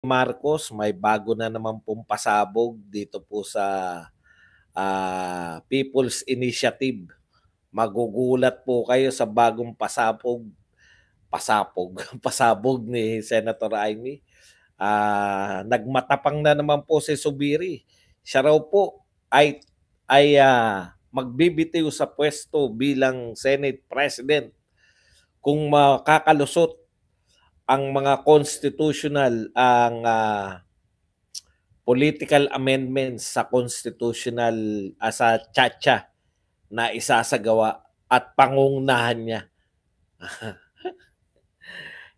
Marcos, may bago na naman pong pasabog dito po sa People's Initiative. Magugulat po kayo sa bagong pasabog ni Senator Amy. Nagmatapang na naman po si Zubiri. Siya raw po ay magbibitiw sa pwesto bilang Senate President kung makakalusot ang mga political amendments sa constitutional sa tsa-tsa na isasagawa at pangunahan niya.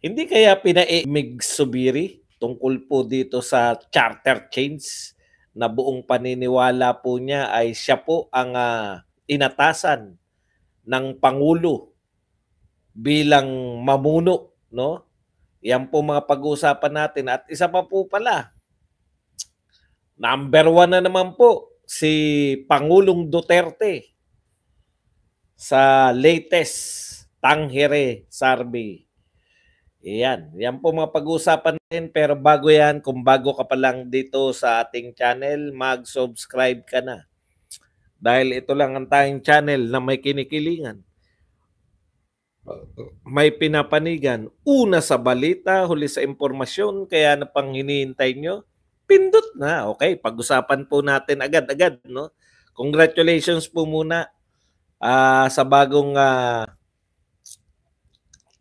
Hindi kaya pinaimig Zubiri tungkol po dito sa charter change na buong paniniwala po niya ay siya po ang inatasan ng Pangulo bilang mamuno, no? Yan po mga pag-uusapan natin. At isa pa po pala, number 1 na naman po si Pangulong Duterte sa latest Tanghere survey. Yan po mga pag-uusapan natin. Pero bago yan, kung bago ka pa lang dito sa ating channel, mag-subscribe ka na. Dahil ito lang ang tayong channel na may kinikilingan, may pinapanigan, una sa balita, huli sa impormasyon, kaya na pang hinihintay nyo, pindot na. Okay, pag-usapan po natin agad-agad, no? Congratulations po muna sa bagong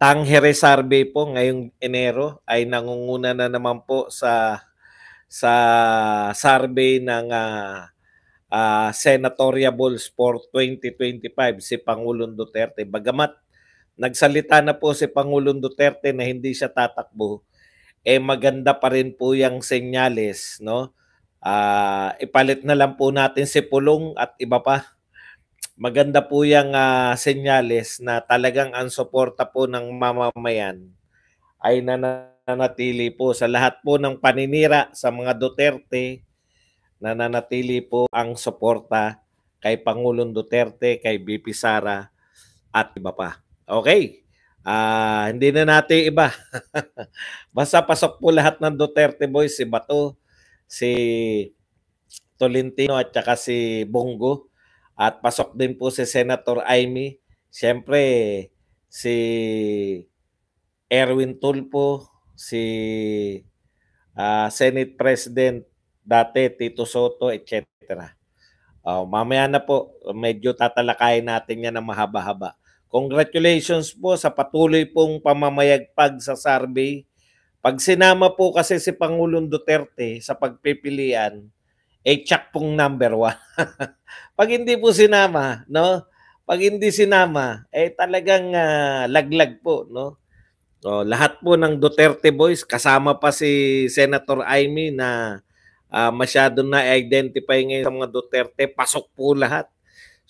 Tanghere survey po ngayong Enero ay nangunguna na naman po sa survey ng senatoriables for 2025 si Pangulong Duterte. Bagamat nagsalita na po si Pangulong Duterte na hindi siya tatakbo, maganda pa rin po yung senyales, no? Ipalit na lang po natin si Pulong at iba pa. Maganda po yung senyales na talagang ang suporta po ng mamamayan ay nananatili po sa lahat po ng paninira sa mga Duterte. Nananatili po ang suporta kay Pangulong Duterte, kay BP Sara at iba pa. Okay. Hindi na natin iba. Basta pasok po lahat ng Duterte boys, si Bato, si Tolentino at saka si Bongo. At pasok din po si Senator Amy. Siyempre, si Erwin Tulfo, si Senate President dati, Tito Soto, etc. Mamaya na po, medyo tatalakayin natin yan ng mahaba-haba. Congratulations po sa patuloy pong pamamayagpag sa survey. Pag sinama po kasi si Pangulong Duterte sa pagpipilian, check pong number 1. Pag hindi po sinama, no? Pag hindi sinama, talagang laglag po, no? Lahat po ng Duterte boys, kasama pa si Senator Amy na masyado na identify ngayon sa mga Duterte, pasok po lahat.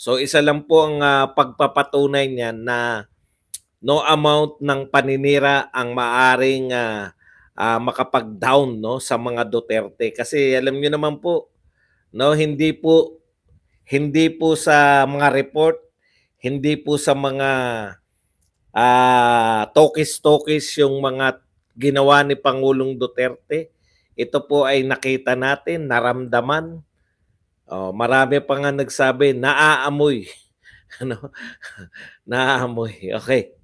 So isa lang po ang pagpapatunay niyan na no amount ng paninira ang maaring makapag-down, no, sa mga Duterte. Kasi alam niyo naman po, no, hindi po sa mga report, hindi po sa mga tokis-tokis yung mga ginawa ni Pangulong Duterte. Ito po ay nakita natin, naramdaman. Marami pa nga nagsabi, naaamoy. Ano? Naaamoy. Okay.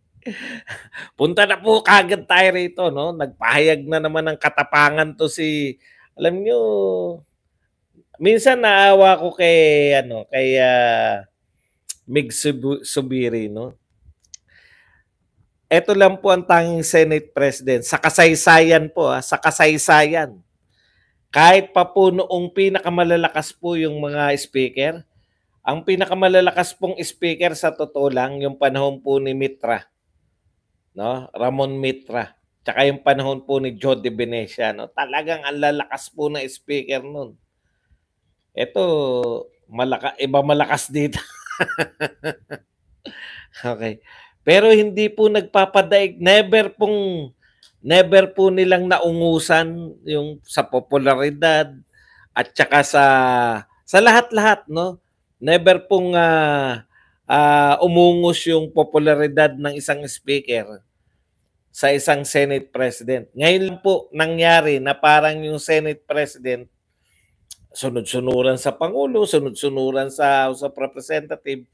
Punta na po kagad tayo rito, no? Nagpahayag na naman ng katapangan to si, alam nyo, minsan naawa ko kay Mig Zubiri, no? Ito lang po ang tanging Senate President sa kasaysayan po, sa kasaysayan. Kahit pa po noong pinakamalalakas po yung mga speaker, ang pinakamalalakas pong speaker sa totoo lang yung panahon po ni Mitra, no? Ramon Mitra. Tsaka yung panahon po ni Jody Venecia, no? Talagang ang lalakas po na speaker nun. Ito, iba malakas dito. Okay. Pero hindi po nagpapadaig, never po nilang naungusan yung sa popularidad at saka sa lahat-lahat, no? Never pong umungos yung popularidad ng isang speaker sa isang Senate President. Ngayon po nangyari na parang yung Senate President sunod-sunuran sa Pangulo, sunod-sunuran sa House of Representative.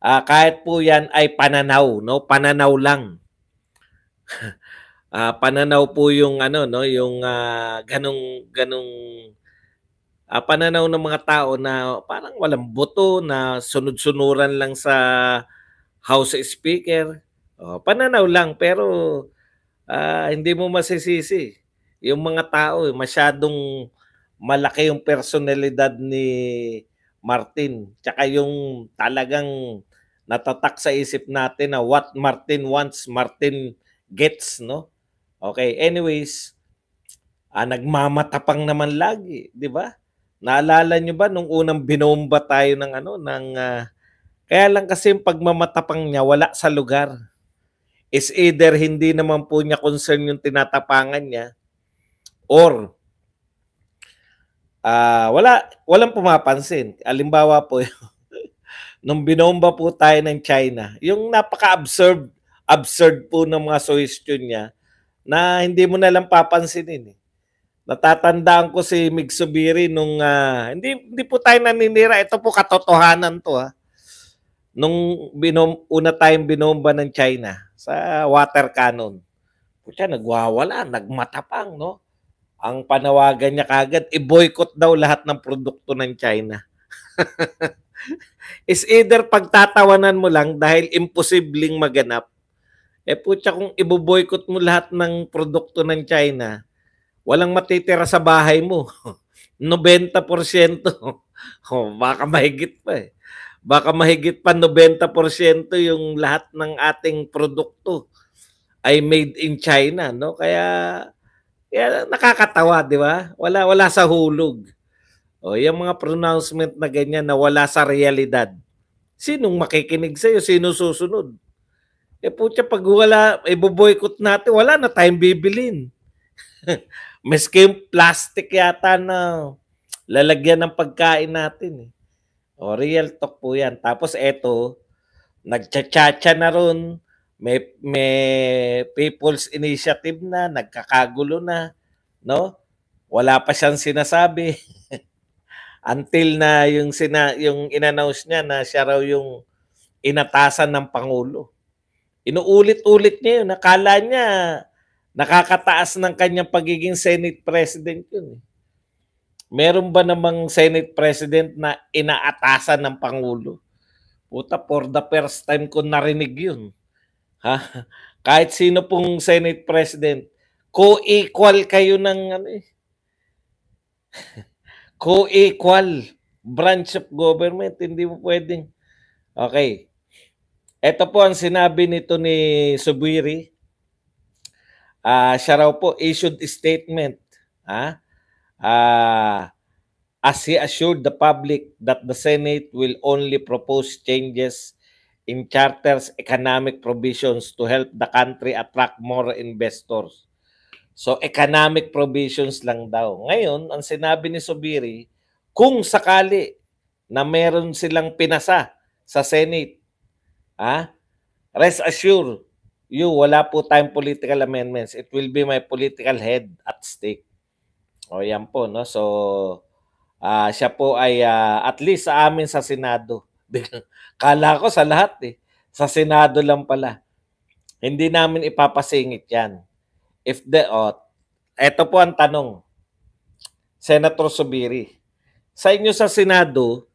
Kahit po yan ay pananaw, no? Pananaw lang. Pananaw po yung ano, no? Yung ganong pananaw ng mga tao na parang walang boto, na sunod-sunuran lang sa House Speaker. Pananaw lang, pero hindi mo masisisi. Yung mga tao, masyadong malaki yung personalidad ni Martin. Tsaka yung talagang natatak sa isip natin na what Martin wants, Martin gets, no? Okay, anyways, nagmamatapang naman lagi, di ba? Naalala nyo ba nung unang binomba tayo ng kaya lang kasi yung pagmamatapang niya wala sa lugar. Is either hindi naman po niya concern yung tinatapangan niya, or walang pumapansin. Alimbawa po, nung binomba po tayo ng China, yung absurd po ng mga suggestion niya na hindi mo na lang papansinin. Natatandaan ko si Migsubiri nung hindi po tayo naninira, ito po katotohanan to nung una tayong binomba ng China sa water cannon. Pucha, nagwawala, nagmatapang, no? Ang panawagan niya kagad, i-boycott daw lahat ng produkto ng China. Is either pagtatawanan mo lang dahil imposibleng maganap. Pucha, kung i-boycott mo lahat ng produkto ng China, walang matitira sa bahay mo. 90%. Baka mahigit pa eh. Baka mahigit pa 90% yung lahat ng ating produkto ay made in China, no? Kaya nakakatawa, di ba? Wala sa hulog. Yung mga pronouncement na ganyan na wala sa realidad. Sinong makikinig sa'yo? Sino susunod? Putya, pag wala, iboboycott natin, wala na tayong bibilin. Maski yung plastic yata na lalagyan ng pagkain natin. Real talk po yan. Tapos eto, nagchachacha na ron, may People's Initiative na, nagkakagulo na, no? Wala pa siyang sinasabi. Until na yung in-announce niya na siya raw yung inatasan ng Pangulo. Inuulit-ulit niya yun. Nakala niya nakakataas ng kanyang pagiging Senate President yun. Meron ba namang Senate President na inaatasan ng Pangulo? Puta, for the first time ko narinig yun. Kahit sino pong Senate President, co-equal kayo ng co-equal branch of government. Hindi mo pwedeng. Okay. Ito po ang sinabi nito ni Subiri. Siya raw po issued statement. As he assured the public that the Senate will only propose changes in charter's economic provisions to help the country attract more investors. So, economic provisions lang daw. Ngayon, ang sinabi ni Subiri, kung sakali na meron silang pinasa sa Senate, rest assured, wala po tayong political amendments. It will be my political head at stake. Yan po, no? So, siya po ay at least sa amin sa Senado. Kala ko sa lahat sa Senado lang pala. Hindi namin ipapasingit yan. Ito po ang tanong, Senator Subiri. Sa inyo sa Senado,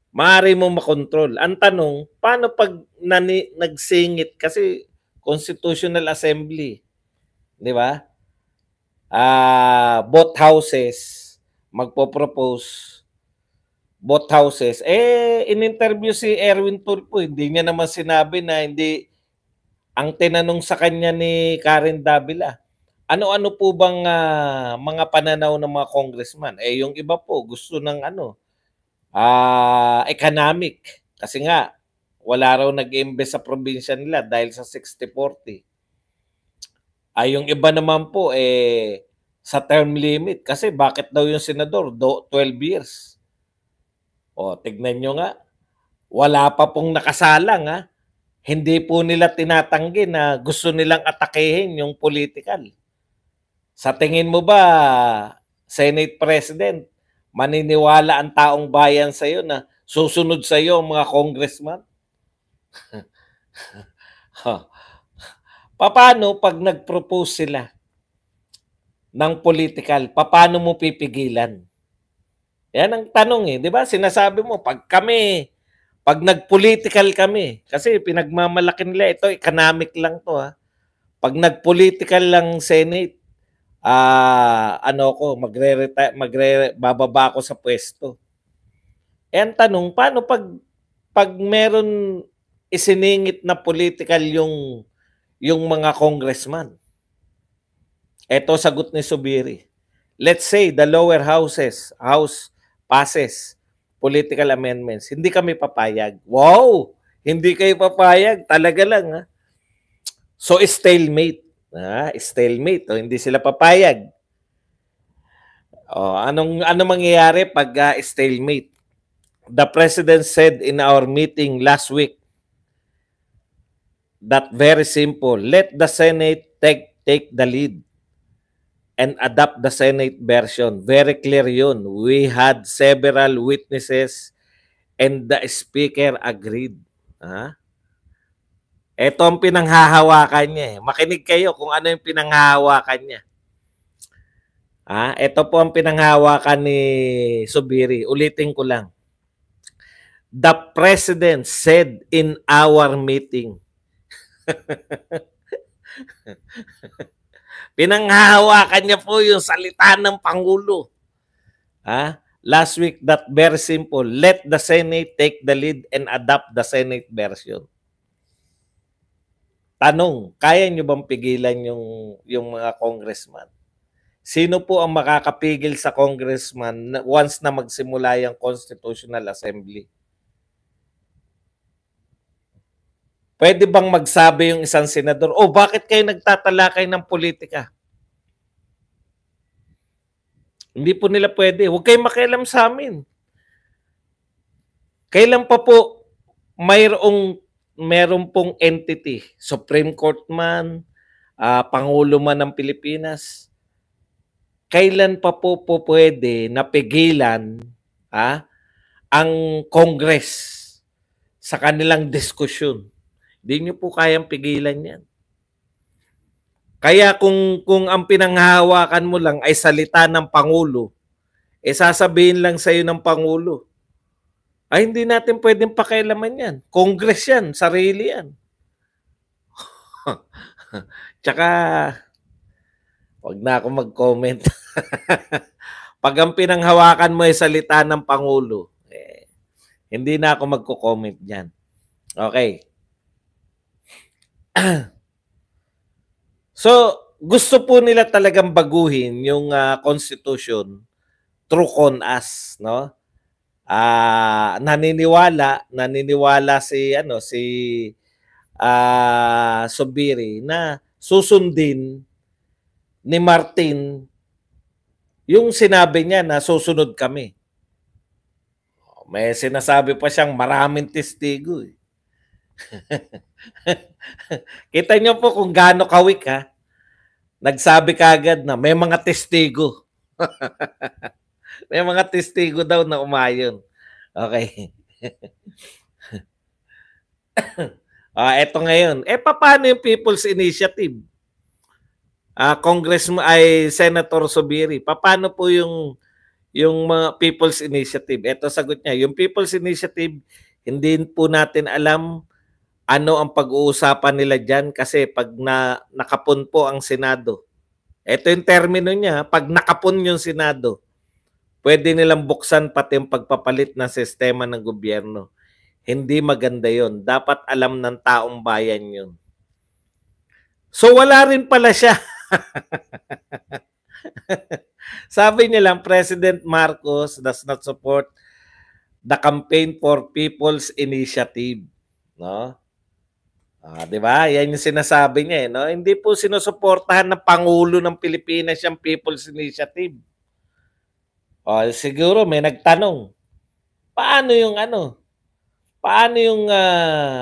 maaari mo makontrol. Ang tanong, paano pag nagsingit? Kasi Constitutional Assembly, di ba? Both houses magpo-propose, both houses. In-interview si Erwin Tulfo, hindi niya naman sinabi na hindi. Ang tinanong sa kanya ni Karen Davila, ano-ano po bang mga pananaw ng mga congressman? Yung iba po gusto ng economic. Kasi nga, wala raw nag-invest sa probinsya nila dahil sa 60-40. Yung iba naman po sa term limit. Kasi bakit daw yung senador 12 years? Tignan nyo nga. Wala pa pong nakasalang hindi po nila tinatanggi na gusto nilang atakehin yung political. Sa tingin mo ba, Senate President, maniniwala ang taong bayan sa iyo na susunod sa iyo ang mga congressman? Paano pag nag-propose sila ng political, paano mo pipigilan? Yan ang tanong eh, 'di ba? Sinasabi mo pag nag-political kami, kasi pinagmamalaki nila ito, economic lang 'to ha. Pag nag-political lang Senate, bababa ako sa pwesto. Eh ang tanong, paano pag meron isiningit na political yung mga congressman? Ito sagot ni Zubiri. Let's say the lower house passes political amendments. Hindi kami papayag. Wow! Hindi kayo papayag. Talaga lang ha. So stalemate. Stalemate. O, hindi sila papayag. O, ano mangyayari pag stalemate? The President said in our meeting last week that very simple. Let the Senate take the lead and adopt the Senate version. Very clear yun. We had several witnesses and the Speaker agreed. Ito ang pinanghahawakan niya eh. Makinig kayo kung ano yung pinanghahawakan niya. Ito po ang pinanghahawakan ni Zubiri. Ulitin ko lang. The President said in our meeting. Pinanghahawakan niya po yung salita ng Pangulo. Last week, that very simple. Let the Senate take the lead and adopt the Senate version. Tanong, kaya nyo bang pigilan yung mga congressman? Sino po ang makakapigil sa congressman once na magsimula yung Constitutional Assembly? Pwede bang magsabi yung isang senador, bakit kayo nagtatalakay ng politika? Hindi po nila pwede. Huwag kayong makialam sa amin. Kailan pa po meron pong entity, Supreme Court man, Pangulo man ng Pilipinas, kailan pa po pwede napigilan ang Congress sa kanilang diskusyon? Hindi nyo po kayang pigilan yan. Kaya kung ang pinanghahawakan mo lang ay salita ng Pangulo, sasabihin lang sa'yo ng Pangulo, ay hindi natin pwedeng pakialaman yan. Congress yan, sarili yan. Tsaka, wag na ako mag-comment. Pag ang pinanghawakan mo ay salita ng Pangulo, hindi na ako magko-comment dyan. Okay. So, gusto po nila talagang baguhin yung Constitution through CONAS, no? Naniniwala si Zubiri na susundin ni Martin yung sinabi niya na susunod kami. May sinasabi pa siyang maraming testigo eh. Kita niyo po kung gaano kawik ha. Nagsabi kaagad na may mga testigo. May mga testigo daw na umayon. Okay. Eto ngayon. Paano yung People's Initiative? Congressman ay Senator Zubiri. Paano po yung mga People's Initiative? Ito sagot niya. Yung People's Initiative, hindi po natin alam ano ang pag-uusapan nila dyan kasi pag nakapun po ang Senado. Ito yung termino niya, pag nakapun yung Senado, pwede nilang buksan pati yung pagpapalit ng sistema ng gobyerno. Hindi maganda yon. Dapat alam ng taong bayan yun. So wala rin pala siya. Sabi niya lang, President Marcos does not support the campaign for People's Initiative. No? Di ba? Yan yung sinasabi niya. No? Hindi po sinusuportahan ng Pangulo ng Pilipinas yung People's Initiative. Siguro may nagtanong, paano Paano yung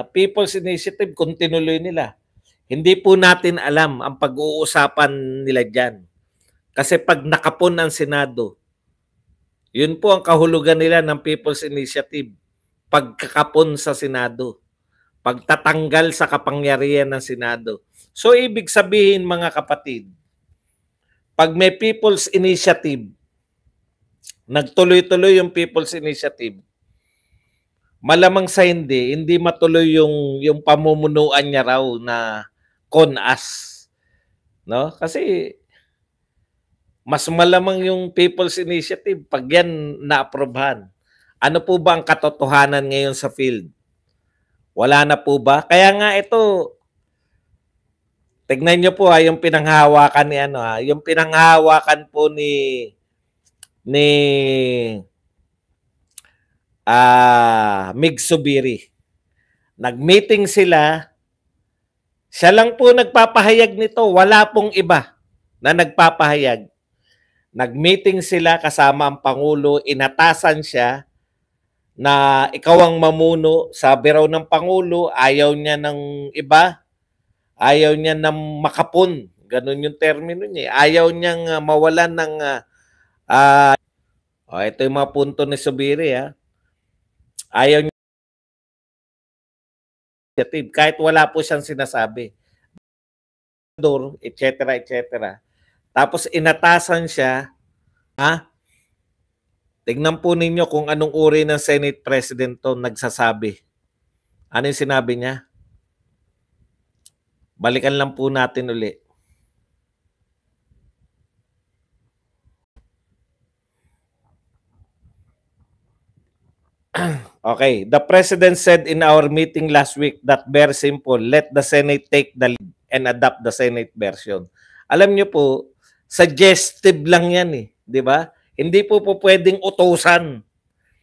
People's Initiative kung tinuloy nila? Hindi po natin alam ang pag-uusapan nila dyan. Kasi pag nakapon ang Senado, yun po ang kahulugan nila ng People's Initiative. Pagkakapon sa Senado. Pagtatanggal sa kapangyarihan ng Senado. So, ibig sabihin mga kapatid, pag may People's Initiative, nagtuloy-tuloy yung People's Initiative, malamang sa hindi matuloy yung pamumunuan niya raw na CONAS. No? Kasi mas malamang yung People's Initiative pag yan na-aprobahan. Ano po ba ang katotohanan ngayon sa field? Wala na po ba? Kaya nga ito, tignan nyo po yung pinanghahawakan ni yung pinanghahawakan po ni Mig Zubiri. Nag-meeting sila. Siya lang po nagpapahayag nito. Wala pong iba na nagpapahayag. Nag-meeting sila kasama ang Pangulo. Inatasan siya na ikaw ang mamuno. Sabi raw ng Pangulo, ayaw niya ng iba. Ayaw niya ng makapon. Ganun yung termino niya. Ayaw niyang mawalan ng ito yung mga punto ni Zubiri. Ayaw niya kahit wala po siyang sinasabi. Etc. etc. Tapos inatasan siya. Tignan po ninyo kung anong uri ng Senate President to nagsasabi. Ano yung sinabi niya? Balikan lang po natin uli. Okay. The President said in our meeting last week that very simple, let the Senate take the lead and adopt the Senate version. Alam niyo po, suggestive lang yan di ba? Hindi po pwedeng utusan.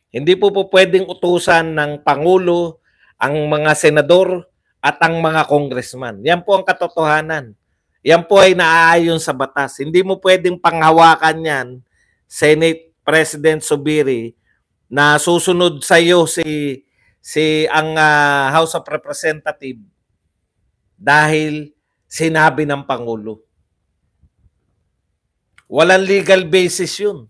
Hindi po pwedeng utusan ng Pangulo, ang mga senador, at ang mga congressman. Yan po ang katotohanan. Yan po ay naaayon sa batas. Hindi mo pwedeng panghawakan yan, Senate President Zubiri, na susunod sa iyo ang House of Representatives dahil sinabi ng Pangulo. Walang legal basis yun.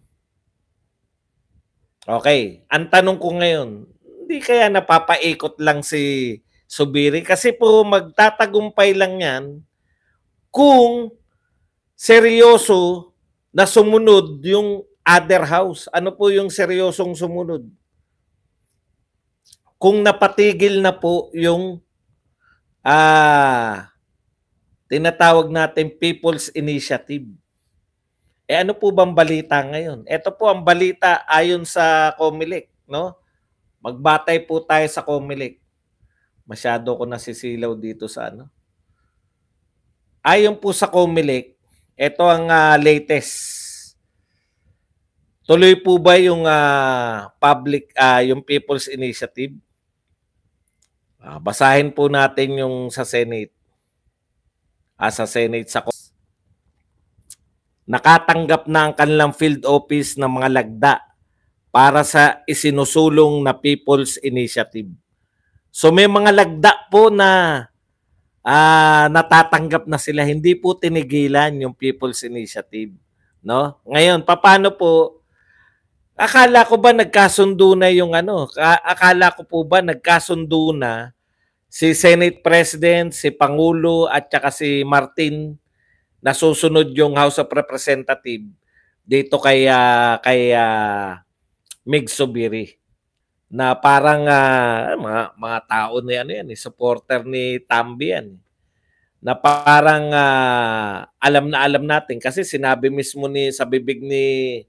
Okay. Ang tanong ko ngayon, hindi kaya napapaikot lang si Zubiri? Kasi po magtatagumpay lang yan kung seryoso na sumunod yung other house. Ano po yung seryosong sumunod? Kung napatigil na po yung tinatawag natin People's Initiative. Ano po bang balita ngayon? Ito po ang balita ayon sa COMELEC, no? Magbatay po tayo sa COMELEC. Masyado ko nasisilaw dito sa Ayon po sa COMELEC, ito ang latest. Tuloy po ba yung yung People's Initiative? Basahin po natin yung sa Senate. Sa Senate sa nakatanggap na ang kanilang field office ng mga lagda para sa isinusulong na People's Initiative. So may mga lagda po na natatanggap na sila. Hindi po tinigilan yung People's Initiative. No? Ngayon, paano po? Akala ko ba nagkasundo na yung Akala ko po ba nagkasundo na si Senate President, si Pangulo at saka si Martin na susunod yung House of Representatives dito kay Mig Zubiri na parang mga tao na supporter ni Tambi yan. Na parang alam natin kasi sinabi mismo sa bibig ni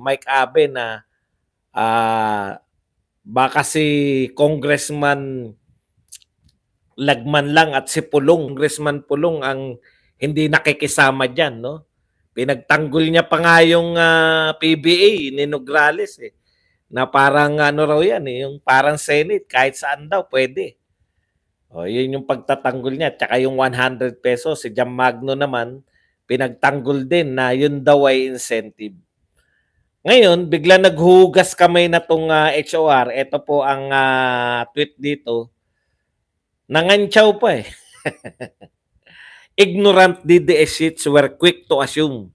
Mike Abe na baka si Congressman Lagman lang at si Congressman Pulong ang hindi nakikisama diyan, no? Pinagtanggol niya pa nga yung PBA ni Nograles na parang raw yan yung parang Senate kahit saan daw pwede. Yun yung pagtatanggol niya. Tsaka yung 100 pesos, si Jam Magno naman, pinagtanggol din na yun daw ay incentive. Ngayon, bigla naghugas kamay na tong HOR. Ito po ang tweet dito. Nangantsaw pa eh. Ignorant DDS sheets were quick to assume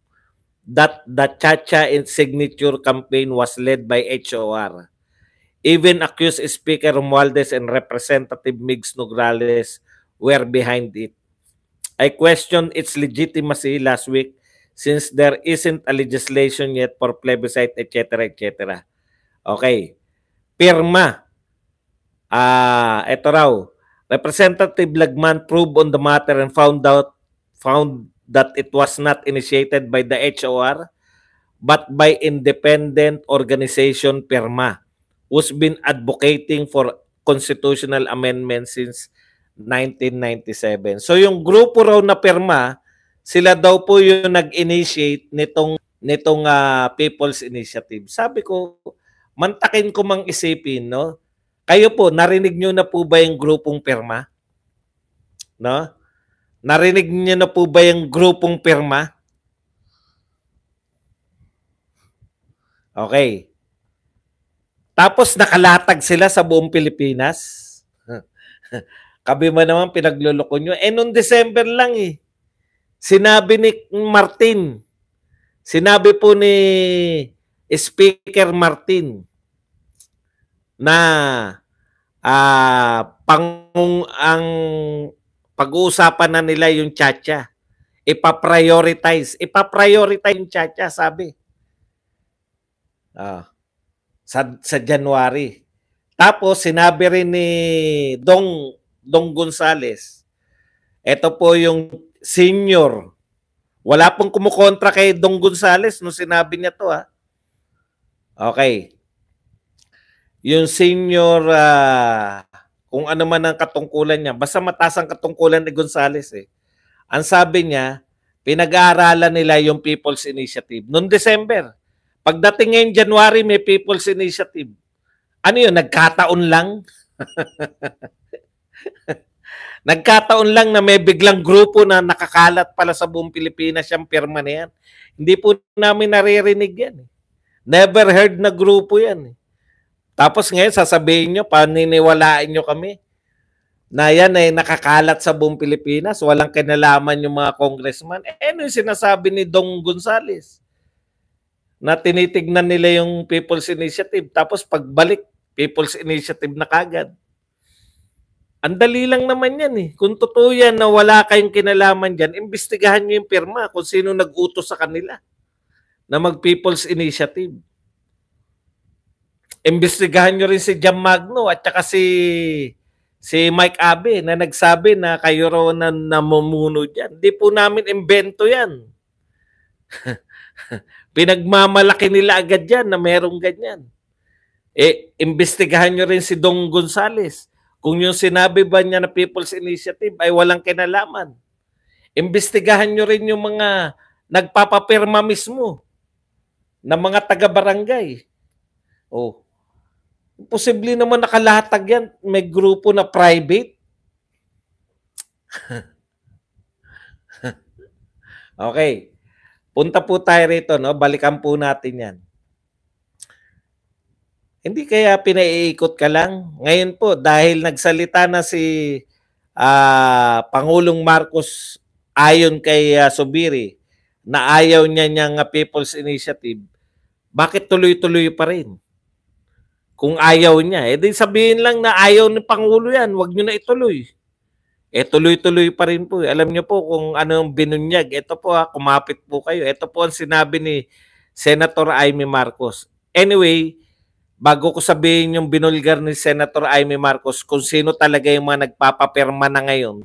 that the Chacha signature campaign was led by HOR. Even accused Speaker Romualdez and Representative Migs Nograles were behind it. I questioned its legitimacy last week since there isn't a legislation yet for plebiscite, etc., etc. Okay. Pirma. Ito raw. Representative Lagman probed on the matter and found that it was not initiated by the HOR but by independent organization Pirma, who's been advocating for constitutional amendments since 1997. So yung grupo raw na Pirma, sila daw po yung nag-initiate nitong People's Initiative. Sabi ko, mantakin ko mang isipin, no? Kayo po, narinig nyo na po ba yung grupong Pirma? No? Narinig nyo na po ba yung grupong Pirma? Okay. Tapos nakalatag sila sa buong Pilipinas. Kabi mo naman pinagluloko nyo. Noong December lang eh. Sinabi ni Martin, sinabi po ni Speaker Martin na ang pag-uusapan na nila yung Chacha. Ipaprioritize yung Chacha, sabi. Sa January. Tapos sinabi rin ni Dong Gonzales, ito po yung senior. Wala pong kumukontra kay Dong Gonzales nung sinabi niya to ha. Okay. Yung senior, kung ano man ang katungkulan niya, basta mataas ang katungkulan ni Gonzales eh. Ang sabi niya, pinag-aaralan nila yung People's Initiative. Noong December, pagdating ngayon January, may People's Initiative. Ano yun? Nagkataon lang? Nagkataon lang na may biglang grupo na nakakalat pala sa buong Pilipinas yung pirma na yan. Hindi po namin naririnig yan. Never heard na grupo yan. Tapos ngayon sasabihin nyo, paniniwalaan nyo kami na yan ay nakakalat sa buong Pilipinas, walang kinalaman yung mga congressman. Ano yung sinasabi ni Dong Gonzales? Na tinitignan nila yung People's Initiative, tapos pagbalik, People's Initiative na kagad. Ang dali lang naman yan eh. Kung totoo yan na wala kayong kinalaman dyan, imbestigahan nyo yung pirma kung sino nag-utos sa kanila na mag-People's Initiative. Imbestigahan nyo rin si Jam Magno at saka si Mike Abe na nagsabi na kayo raw na namumuno dyan. Hindi po namin imbento yan. Pinagmamalaki nila agad yan na merong ganyan. Imbestigahan nyo rin si Dong Gonzales. Kung yung sinabi ba niya na People's Initiative ay walang kinalaman. Imbestigahan nyo rin yung mga nagpapapirma mismo na mga taga-barangay. Posible naman nakalatag yan. May grupo na private. Okay. Punta po tayo rito, no? Balikan po natin yan. Hindi kaya pinaiikot ka lang? Ngayon po, dahil nagsalita na si Pangulong Marcos ayon kay Subiri na ayaw niya niyang People's Initiative, bakit tuloy-tuloy pa rin? Kung ayaw niya, di sabihin lang na ayaw ni Pangulo yan, wag niyo na ituloy. Tuloy-tuloy pa rin po. Alam niyo po kung anong binunyag. Ito po kumapit po kayo. Ito po ang sinabi ni Senator Amy Marcos. Anyway, bago ko sabihin yung binulgar ni Senator Amy Marcos kung sino talaga yung mga nagpapapirma na ngayon,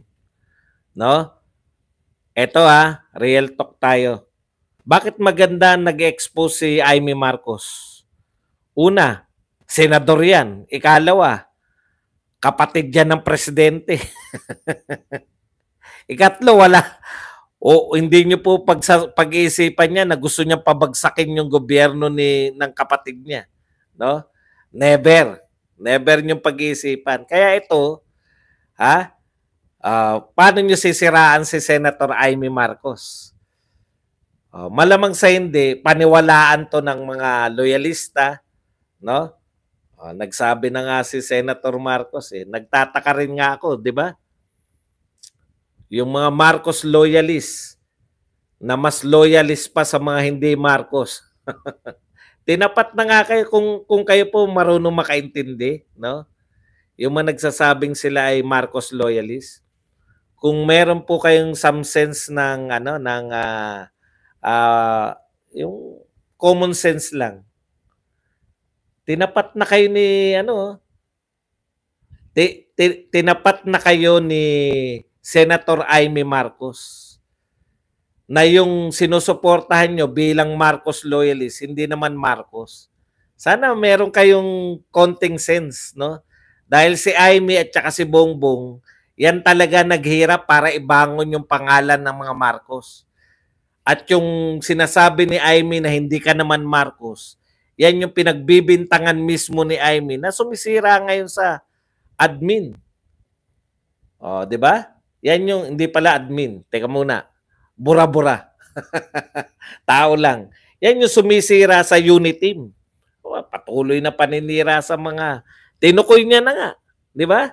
no? Ito real talk tayo. Bakit maganda nag-expose si Amy Marcos? Una, senador yan. Ikalawa, kapatid yan ng presidente. Ikatlo, hindi nyo po pag-iisipan niya na gusto niya pabagsakin yung gobyerno ng kapatid niya. No? Never. Never nyo pag-iisipan. Kaya ito, paano nyo sisiraan si Senator Amy Marcos? Malamang sa hindi, paniwalaan to ng mga loyalista, no? Nagsabi na nga si Senator Marcos nagtataka rin nga ako, 'di ba? Yung mga Marcos loyalists na mas loyalist pa sa mga hindi Marcos. Tinapat na nga kayo kung kayo po marunong makaintindi, no? Yung mga nagsasabing sila ay Marcos loyalist. Kung meron po kayong some sense ng yung common sense lang. Tinapat na kayo ni tinapat na kayo ni Senator Amy Marcos na yung sinusuportahan nyo bilang Marcos loyalist, hindi naman Marcos. Sana meron kayong konting sense, no? Dahil si Amy at saka si Bongbong, yan talaga naghirap para ibangon yung pangalan ng mga Marcos. At yung sinasabi ni Amy na hindi ka naman Marcos, yan yung pinagbibintangan mismo ni Amy na sumisira ngayon sa admin. Di ba? Yan yung hindi pala admin. Teka muna. Bura-bura. Tao lang. Yan yung sumisira sa unit team. Patuloy na paninira sa mga tinukoy niya na nga. Di ba?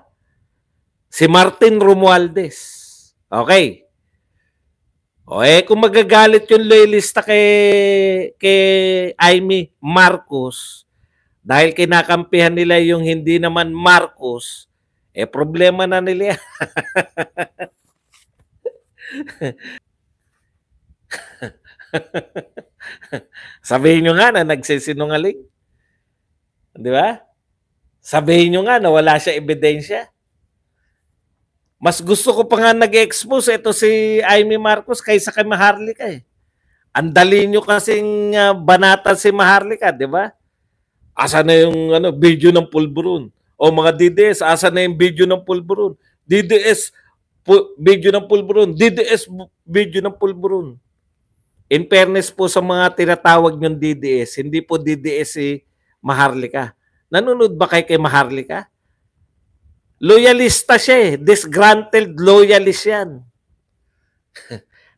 Si Martin Romualdez. Okay. Kung magagalit yung loyalista kay Amy Marcos dahil kinakampihan nila yung hindi naman Marcos, problema na nila. Sabihin nyo nga na nagsisinungaling. Di ba? Sabihin nyo nga na wala siya ebidensya. Mas gusto ko pa nga nag-expose ito si Amy Marcos kaysa kay Maharlika Ang dali nyo kasing banatan si Maharlika, di ba? Asa na yung video ng pulburon? O mga DDS, asa na yung video ng pulburon? DDS, video ng pulburon. DDS, video ng pulburon. In fairness po sa mga tinatawag nyong DDS, hindi po DDS si Maharlika. Nanonood ba kay Maharlika? Loyalista siya Disgruntled loyalist yan.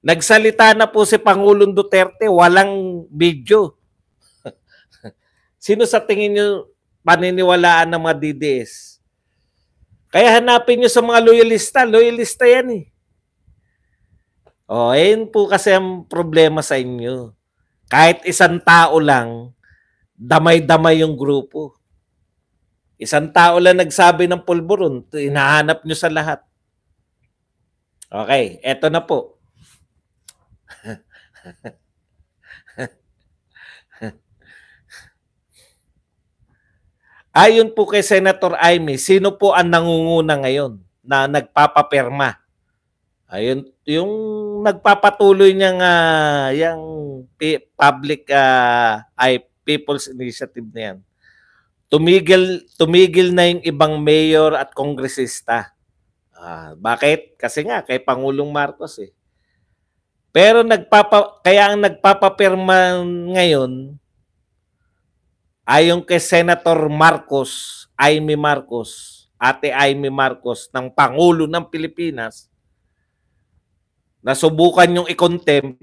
Nagsalita na po si Pangulong Duterte, walang video. Sino sa tingin nyo paniniwalaan ng mga DDS? Kaya hanapin nyo sa mga loyalista. Loyalista yan ayun po kasi ang problema sa inyo. Kahit isang tao lang, damay-damay yung grupo. Isang tao lang nagsabi ng pulburon, hinahanap nyo sa lahat. Okay, eto na po. Ayon po kay Senator Amy, sino po ang nangunguna ngayon na nagpapapirma? Ayun, yung nagpapatuloy niyang yung public People's Initiative na yan. Tumigil na yung ibang mayor at kongresista. Bakit? Kasi nga kay Pangulong Marcos Pero kaya ang nagpapapirma ngayon ayon kay Senator Marcos, Amy Marcos, Ate Amy Marcos ng Pangulo ng Pilipinas, nasubukan yung i-contempt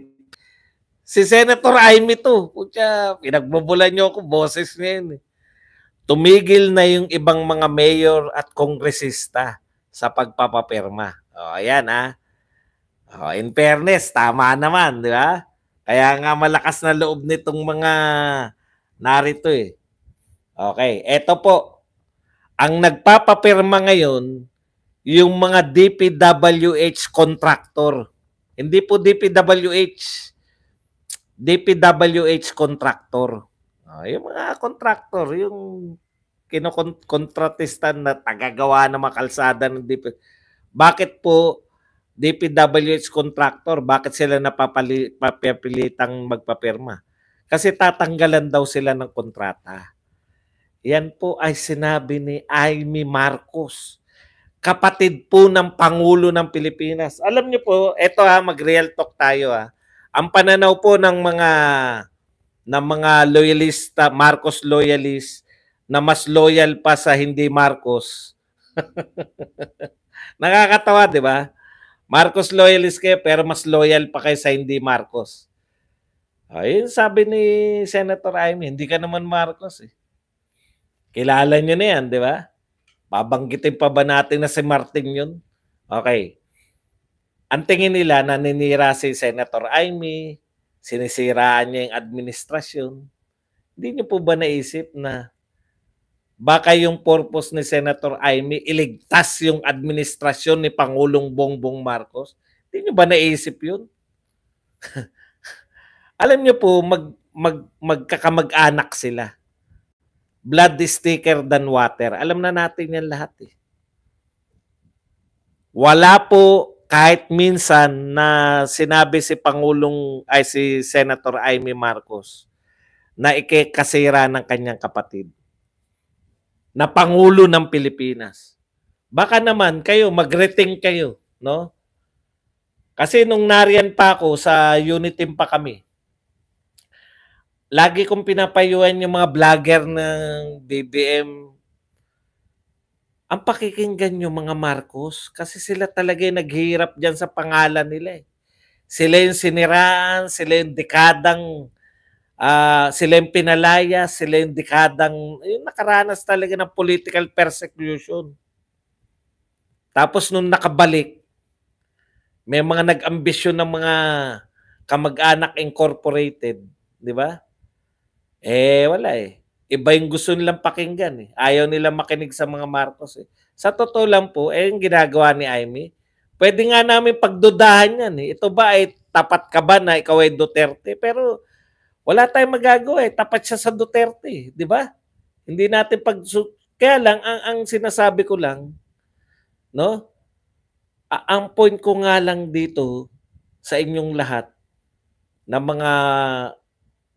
si Senator Amy to. Pucha, pinagbobolan niyo ako, boses niya yun Tumigil na yung ibang mga mayor at kongresista sa pagpapapirma. Ayan in fairness, tama naman, di ba? Kaya nga malakas na loob nitong mga narito Okay, eto po. Ang nagpapapirma ngayon, yung mga DPWH contractor. Hindi po DPWH. DPWH contractor. Yung mga contractor, yung kinokontratista na tagagawa ng mga kalsada ng Bakit po DPWH contractor, bakit sila napapilitang magpapirma? Kasi tatanggalan daw sila ng kontrata. Yan po ay sinabi ni Amy Marcos, kapatid po ng Pangulo ng Pilipinas. Alam niyo po, eto mag-real talk tayo Ang pananaw po ng mga loyalista, Marcos loyalist, na mas loyal pa sa hindi Marcos. Nakakatawa, di ba? Marcos loyalist kayo pero mas loyal pa kayo sa hindi Marcos. Ayun sabi ni Senator Amy, hindi ka naman Marcos eh. Kilala nyo na yan, di ba? Babanggitin pa ba natin na si Martin yun? Okay. Ang tingin nila, naninira si Senator Amy, sinisiraan niya yung administrasyon. Hindi niyo po ba naisip na baka yung purpose ni Senator Amy, iligtas yung administrasyon ni Pangulong Bongbong Marcos? Hindi niyo ba naisip yun? Alam niyo po, magkakamag-anak sila. Blood is thicker than water. Alam na natin yan lahat eh. Wala po kahit minsan na sinabi si si Senator Amy Marcos na ikikasira ng kanyang kapatid na Pangulo ng Pilipinas. Baka naman kayo, mag-rethink kayo, no? Kasi nung nariyan pa ako, sa unit team pa kami, lagi kong pinapayuhan yung mga vlogger ng BBM. Ang pakikinggan yung mga Marcos kasi sila talaga yung naghihirap dyan sa pangalan nila eh. Sila yung siniraan, sila yung dekadang, sila yung pinalaya, sila yung dekadang, yung nakaranas talaga ng political persecution. Tapos nung nakabalik, may mga nag-ambisyon ng mga kamag-anak incorporated, di ba? Wala eh. Iba yung gusto nilang pakinggan eh. Ayaw nilang makinig sa mga Marcos eh. Sa totoo lang po, yung ginagawa ni Amy, pwede nga namin pagdudahan yan eh. Ito ba ay tapat ka ba na ikaw ay Duterte? Pero wala tayong magagawa eh. Tapat siya sa Duterte, di ba? Hindi natin kaya lang, ang sinasabi ko lang, no? Ang point ko nga lang dito sa inyong lahat na mga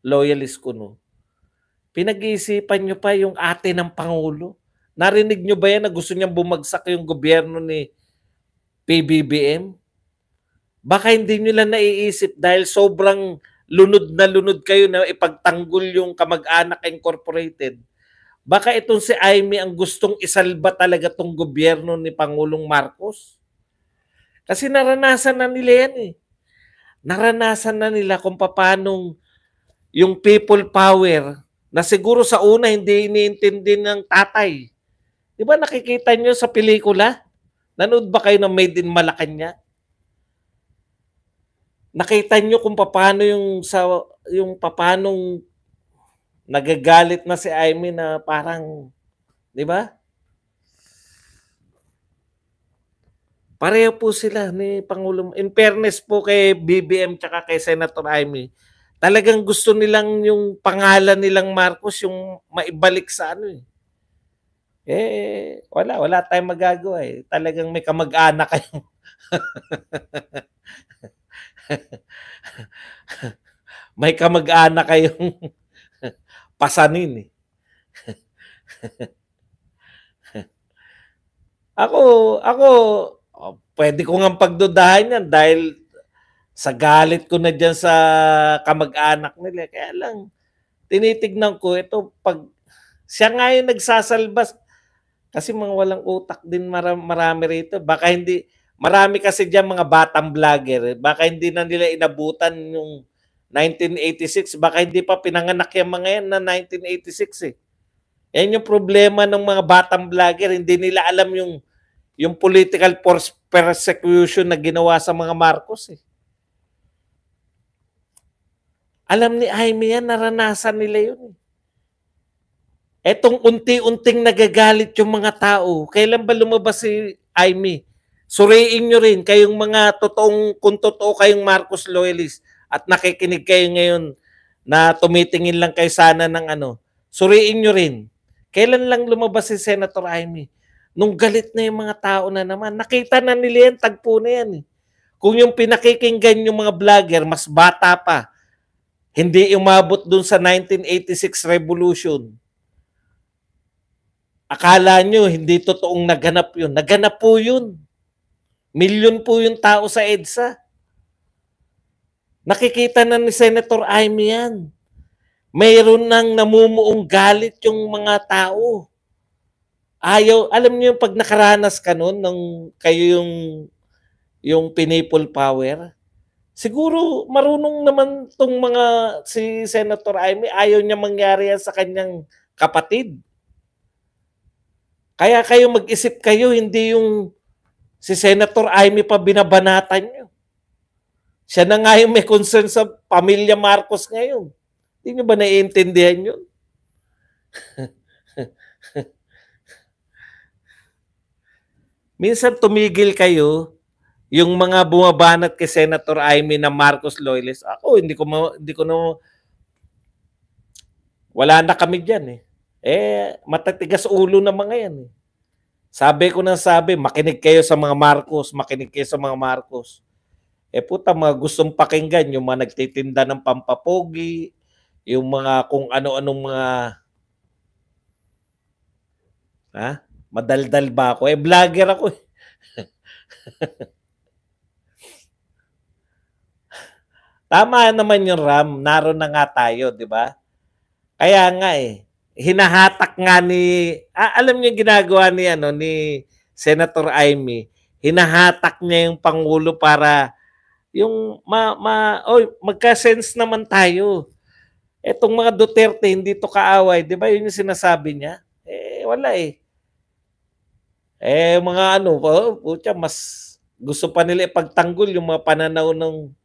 loyalist ko, no? Pinag-iisipan nyo pa yung ate ng Pangulo. Narinig nyo ba yan na gusto niyang bumagsak yung gobyerno ni PBBM? Baka hindi nyo lang naiisip dahil sobrang lunod na lunod kayo na ipagtanggol yung kamag-anak incorporated. Baka itong si Amy ang gustong isalba talaga tong gobyerno ni Pangulong Marcos. Kasi naranasan na nila yan eh. Naranasan na nila kung paanong yung people power na siguro sa una hindi iniintindi ng tatay. Di ba nakikita nyo sa pelikula? Nanood ba kayo ng Made in Malacanang? Nakita nyo kung paano yung paanong nagagalit na si Amy na parang, di ba? Pareho po sila ni Pangulong. In fairness po kay BBM tsaka kay Senator Amy, talagang gusto nilang yung pangalan nilang Marcos yung maibalik sa ano eh. Wala tayong magagawa eh. Talagang may kamag-anak kayo. May kamag-anak kayong pasanin eh. Ako, pwede ko nga pagdudahan yan dahil sa galit ko na dyan sa kamag-anak nila. Kaya lang, tinitignan ko ito pag siya nga yung nagsasalbas kasi mga walang utak din marami rito. Baka hindi, marami kasi dyan mga batang vlogger. Baka hindi na nila inabutan yung 1986. Baka hindi pa pinanganak yung mga yan na 1986 eh. Yan yung problema ng mga batang vlogger. Hindi nila alam yung political persecution na ginawa sa mga Marcos eh. Alam ni Amy yan, naranasan nila yun. Etong unti-unting nagagalit yung mga tao. Kailan ba lumabas si Amy? Suriin nyo rin kayong mga kung totoo kayong Marcos loyalist at nakikinig kayo ngayon na tumitingin lang kayo sana ng ano. Suriin nyo rin. Kailan lang lumabas si Senator Amy? Nung galit na yung mga tao na naman. Nakita na nila yan, tagpo na yan. Kung yung pinakikinggan yung mga vlogger, mas bata pa. Hindi umabot dun sa 1986 revolution. Akala nyo hindi totoong naganap yun. Naganap po yun. Milyon po yung tao sa EDSA. Nakikita na ni Senator Amy yan. Mayroon nang namumuong galit yung mga tao. Ayaw, alam niyo yung pag nakaranas ka nun, kayo yung people power, Siguro marunong naman 'tong mga si Senator Amy, ayaw niya mangyari yan sa kanyang kapatid. Kaya kayo mag-isip kayo, hindi yung si Senator Amy pa binabanatan niyo. Siya na nga yung may concern sa pamilya Marcos ngayon. Hindi niyo ba naiintindihan yun? Minsan tumigil kayo, yung mga bumabanat kay Senator Amy na Marcos loyalist. Ako, hindi ko na, wala na kami dyan eh. Matatigas ulo na mga yan eh. Sabi ko na sabi, makinig kayo sa mga Marcos, makinig kayo sa mga Marcos. Puta, mga gustong pakinggan, yung mga nagtitinda ng pampapogi, yung mga kung ano-anong mga, madaldal ba ako? Vlogger ako eh. Tama naman yung Ram, naroon na nga tayo, di ba? Kaya nga eh, hinahatak nga ni, alam niyo yung ginagawa ni Senator Amy, hinahatak niya yung Pangulo para yung magka-sense naman tayo. Etong mga Duterte, hindi to kaaway, di ba? Yun yung sinasabi niya. Wala eh. Mga putya, mas gusto pa nila ipagtanggol yung mga pananaw ng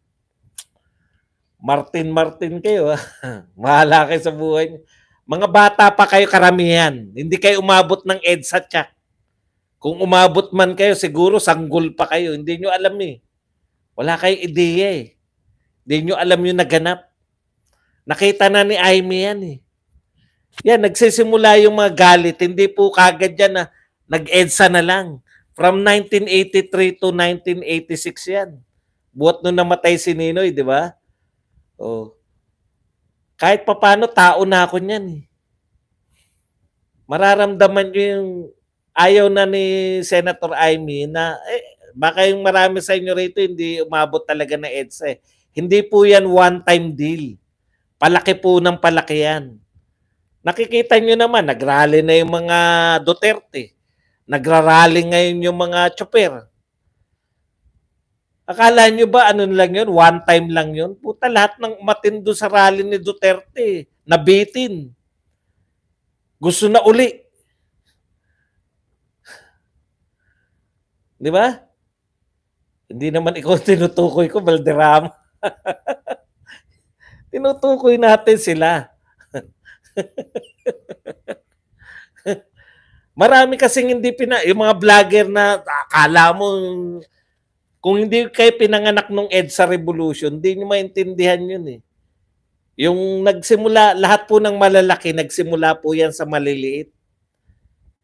Martin kayo. Mahala kayo sa buhay niyo. Mga bata pa kayo karamihan. Hindi kayo umabot ng EDSA check. Kung umabot man kayo, siguro sanggol pa kayo. Hindi nyo alam eh. Wala kayong ideya eh. Hindi nyo alam yung naganap. Nakita na ni Amy yan eh. Yan, nagsisimula yung mga galit. Hindi po kagad yan na nag-EDSA na lang. From 1983 to 1986 yan. Buhat nung namatay si Ninoy, di ba? Kahit papano, tao na ako niyan eh. Mararamdaman nyo yung ayaw na ni Senator Amy na baka yung marami sa inyo rito hindi umabot talaga na EDSA eh. Hindi po yan one-time deal. Palaki po ng palaki yan. Nakikita nyo naman, nagrally na yung mga Duterte. Nagrarally ngayon yung mga chopper. Akala nyo ba ano lang yun? One time lang yun? Puta, lahat ng matindo sa rally ni Duterte, nabitin. Gusto na uli. Di ba? Hindi naman ikaw tinutukoy ko, Valderrama. Tinutukoy natin sila. Marami kasing hindi yung mga vlogger na akala mo kung hindi kayo pinanganak nung EDSA Revolution, hindi nyo maintindihan yun eh. Yung nagsimula, lahat po ng malalaki, nagsimula po yan sa maliliit.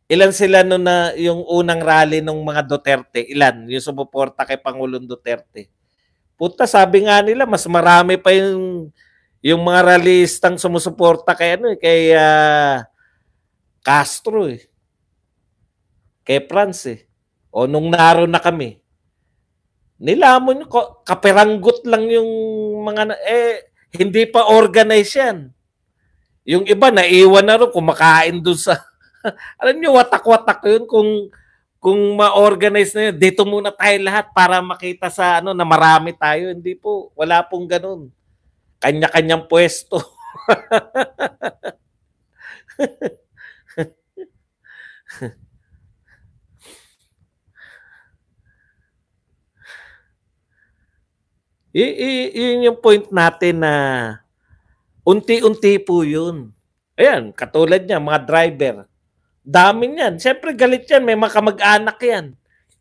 Ilan sila no na yung unang rally ng mga Duterte? Ilan? Yung sumuporta kay Pangulong Duterte. Puta, sabi nga nila, mas marami pa yung mga rallyistang sumusuporta kay Castro eh. Kay France eh. O nung naroon na kami. Nilamon ko, kaperanggot lang yung mga, hindi pa organized yan. Yung iba, naiwan na rin, kumakain doon sa, alam nyo, watak-watak yun, kung ma-organize na yun, dito muna tayo lahat para makita sa, na marami tayo. Hindi po, wala pong ganun. Kanya-kanyang pwesto. Yun yung point natin na unti-unti po yun. Ayan, katulad niya, mga driver. Dami niyan. Siyempre galit yan, may mga kamag-anak yan.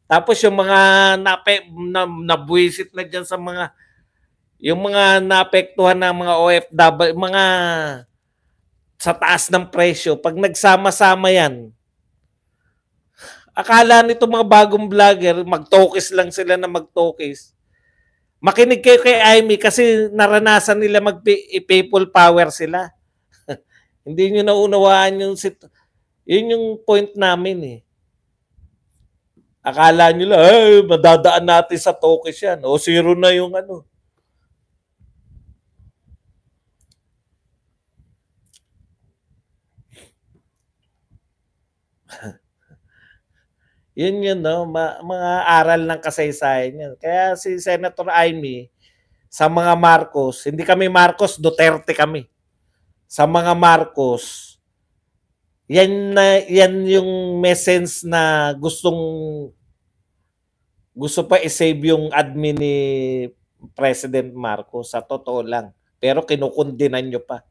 Tapos yung mga nabuwisit na dyan sa mga, yung mga naapektuhan ng mga OFW, mga sa taas ng presyo, pag nagsama-sama yan, akala nito mga bagong vlogger, mag-tokis lang sila na mag-tokis. Makinig kayo kay Amy kasi naranasan nila mag-people power sila. Hindi nyo naunawaan yung yun yung point namin eh. Akala nyo lang, madadaan natin sa tokis yan. O zero na yung ano. Yun no, mga aral ng kasaysayan yan. Kaya si Senator Amy, sa mga Marcos, hindi kami Marcos, Duterte kami. Sa mga Marcos, yan yung message na gusto pa i-save yung admin ni President Marcos, sa totoo lang. Pero kinukundinan nyo pa.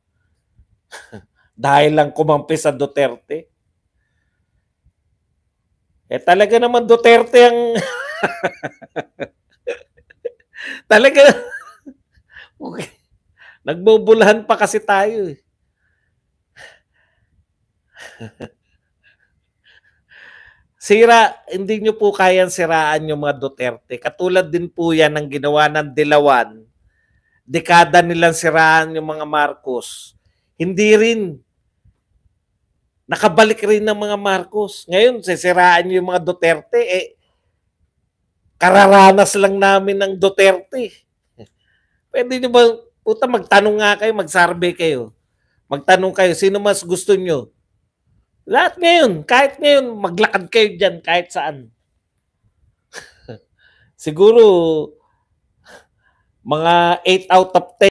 Dahil lang kumampi sa Duterte. Talaga naman Duterte ang talaga okay. Nagbubulahan pa kasi tayo eh. Hindi nyo po kayang siraan yung mga Duterte. Katulad din po yan ng ginawa ng Dilawan. Dekada nilang siraan yung mga Marcos. Hindi rin. Nakabalik rin ng mga Marcos. Ngayon, sisiraan yung mga Duterte. Kararanas lang namin ng Duterte. Pwede nyo ba, magtanong nga kayo, mag-survey kayo. Magtanong kayo, sino mas gusto nyo? Lahat ngayon, kahit ngayon, maglakad kayo dyan, kahit saan. Siguro, mga 8 out of 10